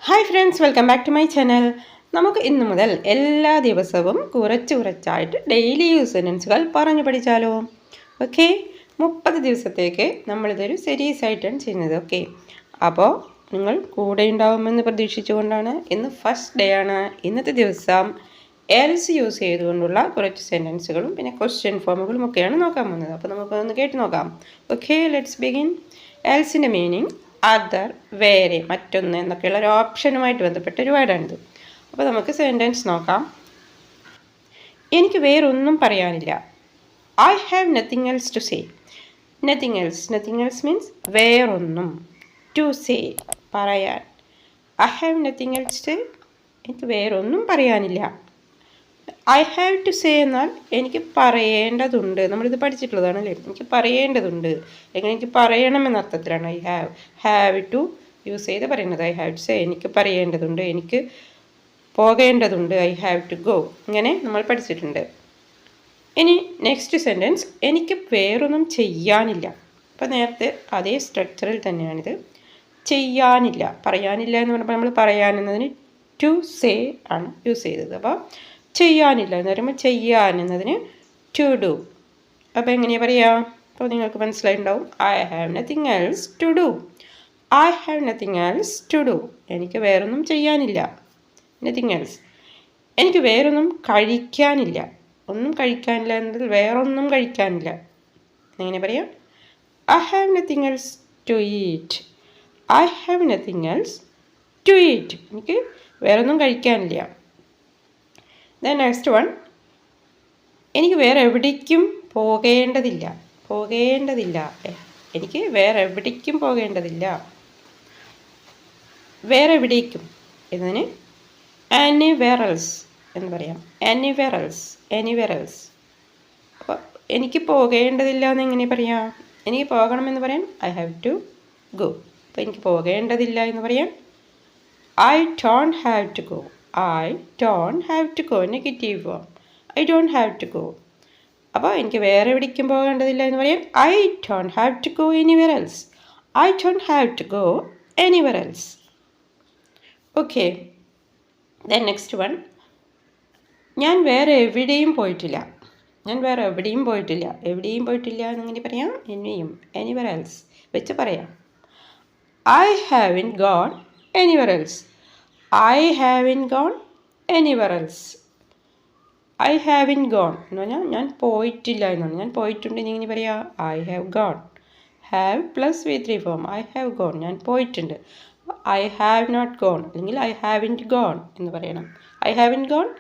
Hi friends, welcome back to my channel. നമുക്ക് ഇന്നു മുതൽ എല്ലാ ദിവസവും കുറച്ചായിട്ട് ഡെയിലി യൂസ് സെൻറ്റൻസുകൾ പറഞ്ഞു പഠിച്ചാലോ? ഓക്കെ, 30 ദിവസത്തേക്ക് നമ്മളിതൊരു സീരീസ് ആയിട്ടാണ് ചെയ്യുന്നത്. ഓക്കെ, അപ്പോൾ നിങ്ങൾ കൂടെ ഉണ്ടാവുമെന്ന് പ്രതീക്ഷിച്ചുകൊണ്ടാണ്. ഇന്ന് ഫസ്റ്റ് ഡേ ആണ്. ഇന്നത്തെ ദിവസം എൽസ് യൂസ് ചെയ്തുകൊണ്ടുള്ള കുറച്ച് സെൻറ്റൻസുകളും പിന്നെ ക്വസ്റ്റ്യൻ ഫോമുകളും ഒക്കെയാണ് നോക്കാൻ പോകുന്നത്. അപ്പോൾ നമുക്കൊന്ന് കേട്ട് നോക്കാം. Okay, let's begin. എൽസിൻ്റെ മീനിങ് അതർ, വേറെ, മറ്റൊന്ന് എന്നൊക്കെയുള്ള ഒരു ഓപ്ഷനുമായിട്ട് ബന്ധപ്പെട്ട ഒരു വേർഡാണിത്. അപ്പോൾ നമുക്ക് സെൻറ്റൻസ് നോക്കാം. എനിക്ക് വേറൊന്നും പറയാനില്ല. I have nothing else to say. Nothing else means വേറൊന്നും. ടു സേ പറയാൻ. I have nothing else to, എനിക്ക് വേറൊന്നും പറയാനില്ല. ഐ ഹാവ് ടു സേ എന്നാൽ എനിക്ക് പറയേണ്ടതുണ്ട്. നമ്മളിത് പഠിച്ചിട്ടുള്ളതാണ് അല്ലേ? എനിക്ക് പറയേണ്ടതുണ്ട്, അല്ലെങ്കിൽ എനിക്ക് പറയണമെന്ന അർത്ഥത്തിലാണ് ഐ ഹാവ് ടു യൂസ് ചെയ്ത് പറയുന്നത്. ഐ ഹാവ് ടു സേ, എനിക്ക് പറയേണ്ടതുണ്ട്, എനിക്ക് പോകേണ്ടതുണ്ട്. ഐ ഹാവ് ടു ഗോ, ഇങ്ങനെ നമ്മൾ പഠിച്ചിട്ടുണ്ട്. ഇനി നെക്സ്റ്റ് സെൻറ്റൻസ്, എനിക്ക് വേറൊന്നും ചെയ്യാനില്ല. അപ്പോൾ നേരത്തെ അതേ സ്ട്രക്ചറിൽ തന്നെയാണിത്. ചെയ്യാനില്ല, പറയാനില്ല എന്ന് പറഞ്ഞപ്പോൾ നമ്മൾ പറയാനെന്നതിന് ടു സേ ആണ് യൂസ് ചെയ്തത്. അപ്പോൾ ചെയ്യാനില്ല എന്ന് പറയുമ്പോൾ ചെയ്യാൻ എന്നതിന് ടു ഡു. അപ്പോൾ എങ്ങനെയാണ് പറയുക? അപ്പോൾ നിങ്ങൾക്ക് മനസ്സിലായിട്ടുണ്ടാവും. I have nothing else to do. I have nothing else to do. എനിക്ക് വേറൊന്നും ചെയ്യാനില്ല. Nothing else. എനിക്ക് വേറൊന്നും കഴിക്കാനില്ല. ഒന്നും കഴിക്കാനില്ല എന്നതിൽ വേറൊന്നും കഴിക്കാനില്ല. എങ്ങനെ പറയാം? I have nothing else to eat. I have nothing else to eat. എനിക്ക് വേറൊന്നും കഴിക്കാനില്ല. ദെൻ നെക്സ്റ്റ് വൺ, എനിക്ക് വേറെ എവിടേക്കും പോകേണ്ടതില്ല. എനിക്ക് വേറെ എവിടേക്കും പോകേണ്ടതില്ല. വേറെ എവിടേക്കും എന്നതിന് എനിവെയർ എൽസ് എന്ന് പറയാം. Anywhere else. അപ്പോൾ എനിക്ക് പോകേണ്ടതില്ല എന്ന് എങ്ങനെ പറയാം? എനിക്ക് പോകണമെന്ന് പറയാൻ ഐ ഹാവ് ടു ഗോ. അപ്പോൾ എനിക്ക് പോകേണ്ടതില്ല എന്ന് പറയാൻ I don't have to go. I don't have to go, negative form. I don't have to go. അപ്പോൾ എനിക്ക് വേറെ എവിടേക്കും പോകേണ്ടതില്ല എന്ന് പറയാം I don't have to go anywhere else. I don't have to go anywhere else. Okay. Then next one, ഞാൻ വേറെ എവിടെയും പോയിട്ടില്ല. എവിടെയും പോയിട്ടില്ല എന്നിങ്ങനെ പറയാം. anywhere else വെച്ച് പറയാം. I haven't gone anywhere else. I haven't gone anywhere else. I haven't gone എന്ന് പറഞ്ഞാൽ ഞാൻ പോയിട്ടില്ല എന്നാണ്. ഞാൻ പോയിട്ടുണ്ട് എന്നിങ്ങനെ പറയാം I have gone. have plus V3 form. I have gone, ഞാൻ പോയിട്ടുണ്ട്. I have not gone അല്ലെങ്കിൽ I haven't gone എന്ന് പറയണം. I haven't gone,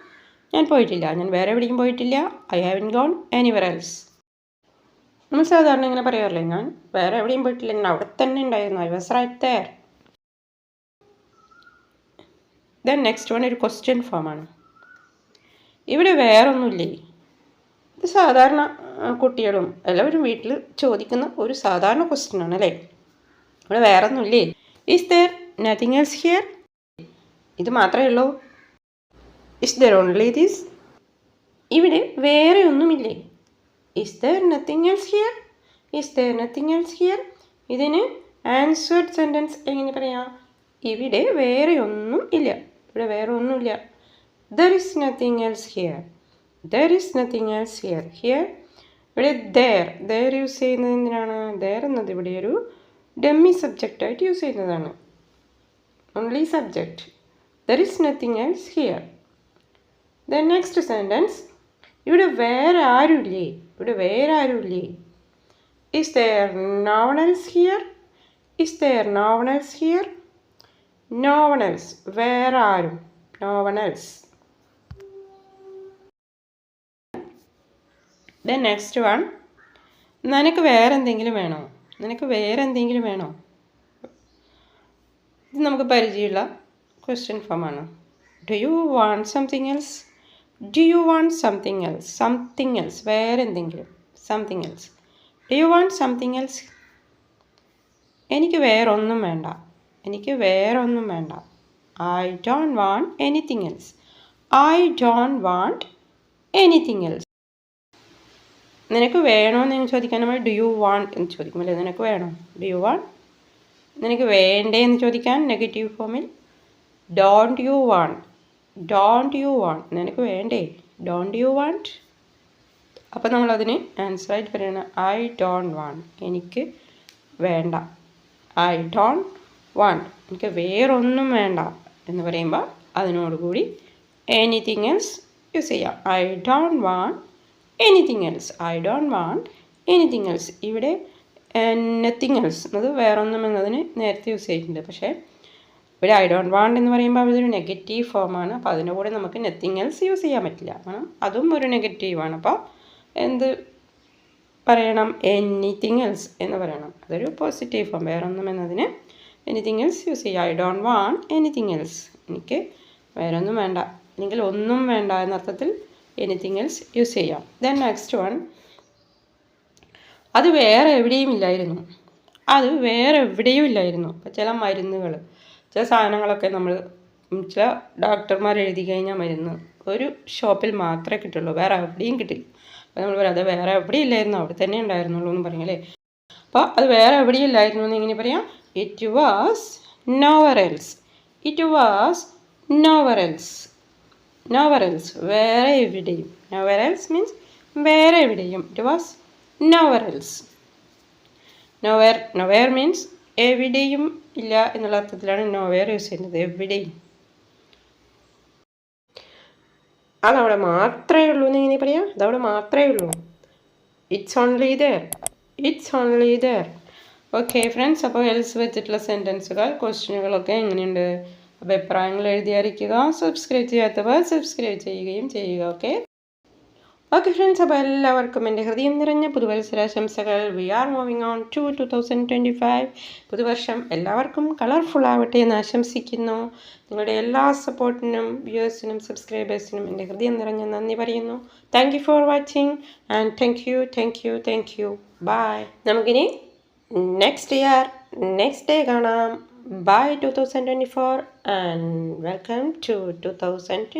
ഞാൻ പോയിട്ടില്ല. ഞാൻ വേറെ എവിടേക്കും പോയിട്ടില്ല. I haven't gone anywhere else. നമ്മൾ സാധാരണ ഇങ്ങനെ പറയാറില്ലേ, ഞാൻ വേറെ എവിടെയും പോയിട്ടില്ല, ഞാൻ അവിടെ തന്നെ ഉണ്ടായിരുന്നു. I was right there. Then next one ഒരു ക്വസ്റ്റ്യൻ ഫോമാണ്. ഇവിടെ വേറൊന്നുമില്ലേ? ഇത് സാധാരണ കുട്ടികളും എല്ലാവരും വീട്ടിൽ ചോദിക്കുന്ന ഒരു സാധാരണ ക്വസ്റ്റ്യൻ ആണ് അല്ലേ? ഇവിടെ വേറൊന്നുമില്ലേ? Is there nothing else here? ഇത് മാത്രമേ ഉള്ളൂ? Is there only this? ഇവിടെ വേറെ ഒന്നുമില്ലേ? Is there nothing else here? Is there nothing else here? ഇതിന് ആൻസേർഡ് സെൻറ്റൻസ് എങ്ങനെ പറയാം? ഇവിടെ വേറെ ഒന്നും ഇല്ല. ഇവിടെ വേറെ ഒന്നുമില്ല. There is nothing else here. There is nothing else here. Here ഇവിടെ there യൂസ് ചെയ്യുന്നത് എന്തിനാണ്? there എന്നത് ഇവിടെ ഒരു ഡമ്മി സബ്ജക്റ്റായിട്ട് യൂസ് ചെയ്യുന്നതാണ്. Only subject. There is nothing else here. Then next sentence, ഇവിടെ വേറെ ആരുമില്ലേ? Is there no one else here? Is there no one else here? No one else, വേറെ ആരും. No one else. Then next one, നിനക്ക് വേറെ എന്തെങ്കിലും വേണോ? ഇത് നമുക്ക് പരിചയമുള്ള ക്വസ്റ്റ്യൻ ഫോമാണ്. Do you want something else? Something else, വേറെ എന്തെങ്കിലും. Something else. Do you want something else? എനിക്ക് വേറൊന്നും വേണ്ട. I don't want anything else. നിനക്ക് വേണോ എന്ന് ചോദിക്കാൻ നമ്മൾ ഡു യു വാണ്ട് എന്ന് ചോദിക്കും അല്ലേ? നിനക്ക് വേണോ? Do you want. നിനക്ക് വേണ്ടേ എന്ന് ചോദിക്കാൻ നെഗറ്റീവ് ഫോമിൽ don't you want, don't you want, നിനക്ക് വേണ്ടേ, ഡോണ്ട് യു വാണ്ട്. അപ്പോൾ നമ്മളതിന് ആൻസറായിട്ട് പറയുന്നത് ഐ ഡോണ്ട് വാണ്ട്, എനിക്ക് വേണ്ട. ഐ ഡോണ്ട് വാണ്ട്, എനിക്ക് വേറൊന്നും വേണ്ട എന്ന് പറയുമ്പോൾ അതിനോടുകൂടി എനിത്തിങ് എൽസ് യൂസ് ചെയ്യാം. I don't want anything else, I don't want anything else. ഇവിടെ നത്തിങ് എൽസ് എന്നത് വേറൊന്നും എന്നതിന് നേരത്തെ യൂസ് ചെയ്തിട്ടുണ്ട്. പക്ഷേ ഇവിടെ ഐ ഡോണ്ട് വാണ്ട് എന്ന് പറയുമ്പോൾ അതൊരു നെഗറ്റീവ് ഫോമാണ്. അപ്പോൾ അതിൻ്റെ കൂടെ നമുക്ക് നത്തിങ് എൽസ് യൂസ് ചെയ്യാൻ പറ്റില്ല, കാരണം അതും ഒരു നെഗറ്റീവാണ്. അപ്പോൾ എന്ത് പറയണം, എനിത്തിങ് എൽസ് എന്ന് പറയണം. അതൊരു പോസിറ്റീവ് ഫോം. വേറൊന്നും എന്നതിന് എനിത്തിങ് എൽസ് യൂസ് ചെയ്യുക. I don't want anything else, എനിക്ക് വേറൊന്നും വേണ്ട, അല്ലെങ്കിൽ ഒന്നും വേണ്ട എന്നർത്ഥത്തിൽ എനിത്തിങ് എൽസ് യൂസ് ചെയ്യാം. ദെൻ നെക്സ്റ്റ് വൺ, അത് വേറെ എവിടെയും ഇല്ലായിരുന്നു. അത് വേറെ എവിടെയും ഇല്ലായിരുന്നു. ഇപ്പോൾ ചില മരുന്നുകൾ, ചില സാധനങ്ങളൊക്കെ നമ്മൾ ചില ഡോക്ടർമാർ എഴുതി കഴിഞ്ഞാൽ മരുന്ന് ഒരു ഷോപ്പിൽ മാത്രമേ കിട്ടുള്ളൂ, വേറെ എവിടെയും കിട്ടില്ല. അപ്പോൾ നമ്മൾ പറയാം അത് വേറെ എവിടെയും ഇല്ലായിരുന്നു, അവിടെ തന്നെ ഉണ്ടായിരുന്നുള്ളൂ എന്ന് പറയും അല്ലേ. അപ്പോൾ അത് വേറെ എവിടെയും ഇല്ലായിരുന്നു എന്ന് എങ്ങനെ പറയാം, it was nowhere else, it was nowhere else, nowhere else വേറെ എവിടെയും, നോവർ എൽസ് മീൻസ് വേറെ എവിടെയും, it was nowhere else. Nowhere, nowhere means എവിടെയും ഇല്ല എന്നുള്ള അർത്ഥത്തിലാണ് നോവെയർ യൂസ് ചെയ്യുന്നത്, എവിടെയും. അതവിടെ മാത്രമേ ഉള്ളൂ എന്ന് എങ്ങനെ പറയാം, അതവിടെ മാത്രമേ ഉള്ളൂ, it's only there, it's only there. Okay friends, അപ്പോൾ എൽസ് വെച്ചിട്ടുള്ള സെൻറ്റൻസുകൾ, ക്വസ്റ്റ്യനുകളൊക്കെ എങ്ങനെയുണ്ട്, അഭിപ്രായങ്ങൾ എഴുതി അറിയിക്കുക. സബ്സ്ക്രൈബ് ചെയ്യാത്തവർ സബ്സ്ക്രൈബ് ചെയ്യുകയും ചെയ്യുക. ഓക്കെ ഓക്കെ ഫ്രണ്ട്സ്, അപ്പോൾ എല്ലാവർക്കും എൻ്റെ ഹൃദയം നിറഞ്ഞ പുതുവത്സരാശംസകൾ. We are moving on to 2025. പുതുവർഷം എല്ലാവർക്കും കളർഫുൾ ആവട്ടെ എന്ന് ആശംസിക്കുന്നു. നിങ്ങളുടെ എല്ലാ സപ്പോർട്ടിനും വ്യൂവേഴ്സിനും സബ്സ്ക്രൈബേഴ്സിനും എൻ്റെ ഹൃദയം നിറഞ്ഞ നന്ദി പറയുന്നു. Thank you for watching and thank you, thank you, thank you. Bye. നമുക്കിനി നെക്സ്റ്റ് ഇയർ നെക്സ്റ്റ് ഡേ കാണാം. Bye 2024 and welcome to 2020.